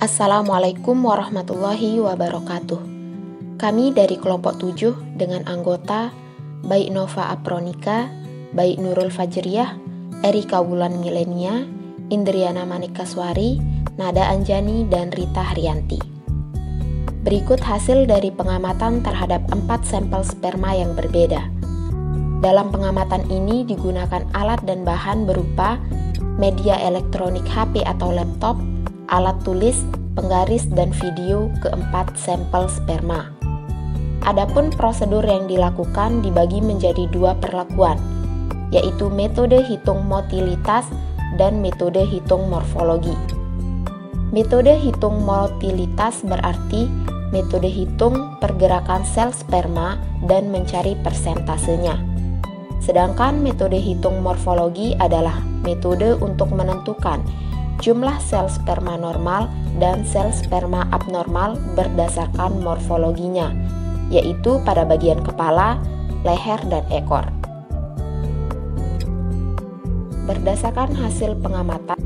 Assalamualaikum warahmatullahi wabarakatuh. Kami dari kelompok 7 dengan anggota Baik Nova Apronika, Baik Nurul Fajriyah, Erika Wulan Milenia, Indriana Manikaswari, Nada Anjani, dan Rita Haryanti. Berikut hasil dari pengamatan terhadap 4 sampel sperma yang berbeda. Dalam pengamatan ini digunakan alat dan bahan berupa media elektronik HP atau laptop, alat tulis, penggaris, dan video keempat sampel sperma. Adapun prosedur yang dilakukan dibagi menjadi 2 perlakuan, yaitu metode hitung motilitas dan metode hitung morfologi. Metode hitung motilitas berarti metode hitung pergerakan sel sperma dan mencari persentasenya. Sedangkan metode hitung morfologi adalah metode untuk menentukan jumlah sel sperma normal dan sel sperma abnormal berdasarkan morfologinya, yaitu pada bagian kepala, leher, dan ekor. Berdasarkan hasil pengamatan,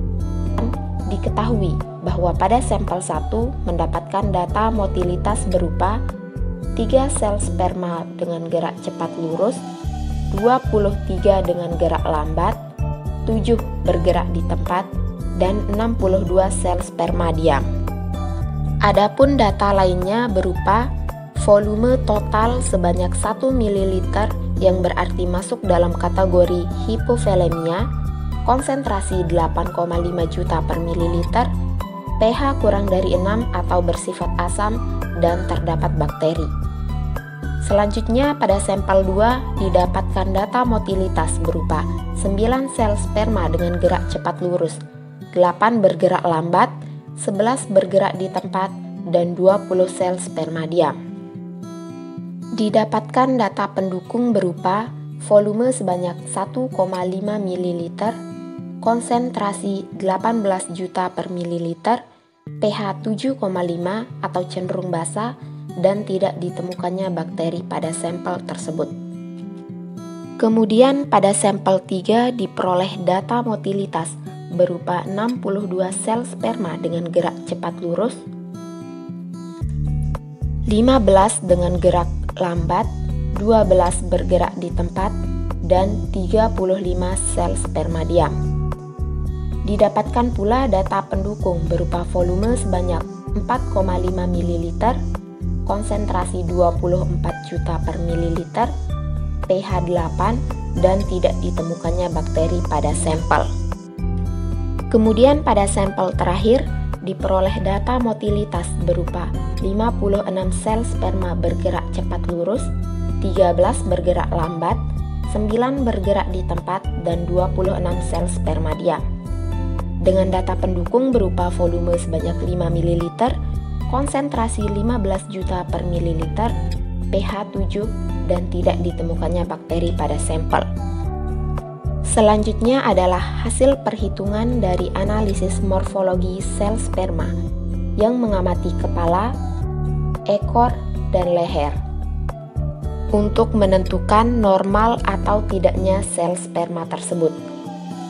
diketahui bahwa pada sampel 1 mendapatkan data motilitas berupa 3 sel sperma dengan gerak cepat lurus, 23 dengan gerak lambat, 7 bergerak di tempat, dan 62 sel sperma diam. Adapun data lainnya berupa volume total sebanyak 1 ml yang berarti masuk dalam kategori hipovolemia, konsentrasi 8,5 juta per mililiter, pH kurang dari 6 atau bersifat asam, dan terdapat bakteri. Selanjutnya pada sampel 2 didapatkan data motilitas berupa 9 sel sperma dengan gerak cepat lurus, 8 bergerak lambat, 11 bergerak di tempat, dan 20 sel sperma diam. Didapatkan data pendukung berupa volume sebanyak 1,5 ml, konsentrasi 18 juta per mililiter, pH 7,5 atau cenderung basa, dan tidak ditemukannya bakteri pada sampel tersebut. Kemudian pada sampel 3 diperoleh data motilitas berupa 62 sel sperma dengan gerak cepat lurus, 15 dengan gerak lambat, 12 bergerak di tempat, dan 35 sel sperma diam. Didapatkan pula data pendukung berupa volume sebanyak 4,5 ml, konsentrasi 24 juta per mililiter, pH 8, dan tidak ditemukannya bakteri pada sampel. Kemudian pada sampel terakhir diperoleh data motilitas berupa 56 sel sperma bergerak cepat lurus, 13 bergerak lambat, 9 bergerak di tempat, dan 26 sel sperma diam. Dengan data pendukung berupa volume sebanyak 5 ml, konsentrasi 15 juta per mililiter, pH 7, dan tidak ditemukannya bakteri pada sampel. Selanjutnya adalah hasil perhitungan dari analisis morfologi sel sperma yang mengamati kepala, ekor, dan leher untuk menentukan normal atau tidaknya sel sperma tersebut.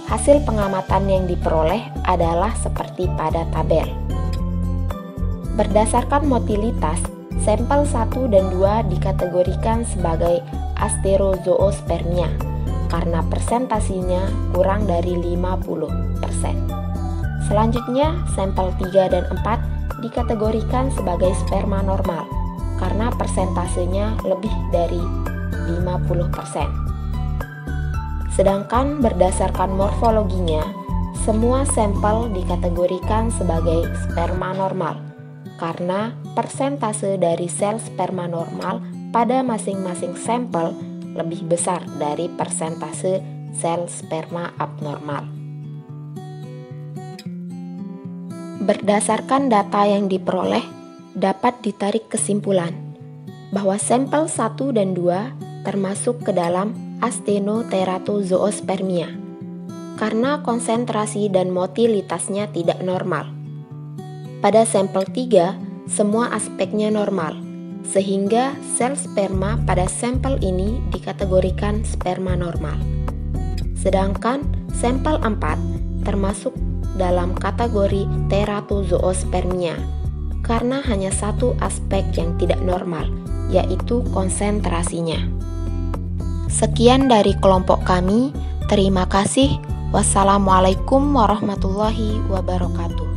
Hasil pengamatan yang diperoleh adalah seperti pada tabel. Berdasarkan motilitas, sampel 1 dan 2 dikategorikan sebagai asterozoospermia karena persentasinya kurang dari 50%. Selanjutnya, sampel 3 dan 4 dikategorikan sebagai sperma normal karena persentasenya lebih dari 50%. Sedangkan berdasarkan morfologinya, semua sampel dikategorikan sebagai sperma normal karena persentase dari sel sperma normal pada masing-masing sampel lebih besar dari persentase sel sperma abnormal. Berdasarkan data yang diperoleh, dapat ditarik kesimpulan bahwa sampel 1 dan 2 termasuk ke dalam astenoteratozoospermia karena konsentrasi dan motilitasnya tidak normal. Pada sampel 3, semua aspeknya normal, sehingga sel sperma pada sampel ini dikategorikan sperma normal. Sedangkan sampel 4 termasuk dalam kategori teratozoospermia karena hanya satu aspek yang tidak normal, yaitu konsentrasinya. Sekian dari kelompok kami. Terima kasih. Wassalamualaikum warahmatullahi wabarakatuh.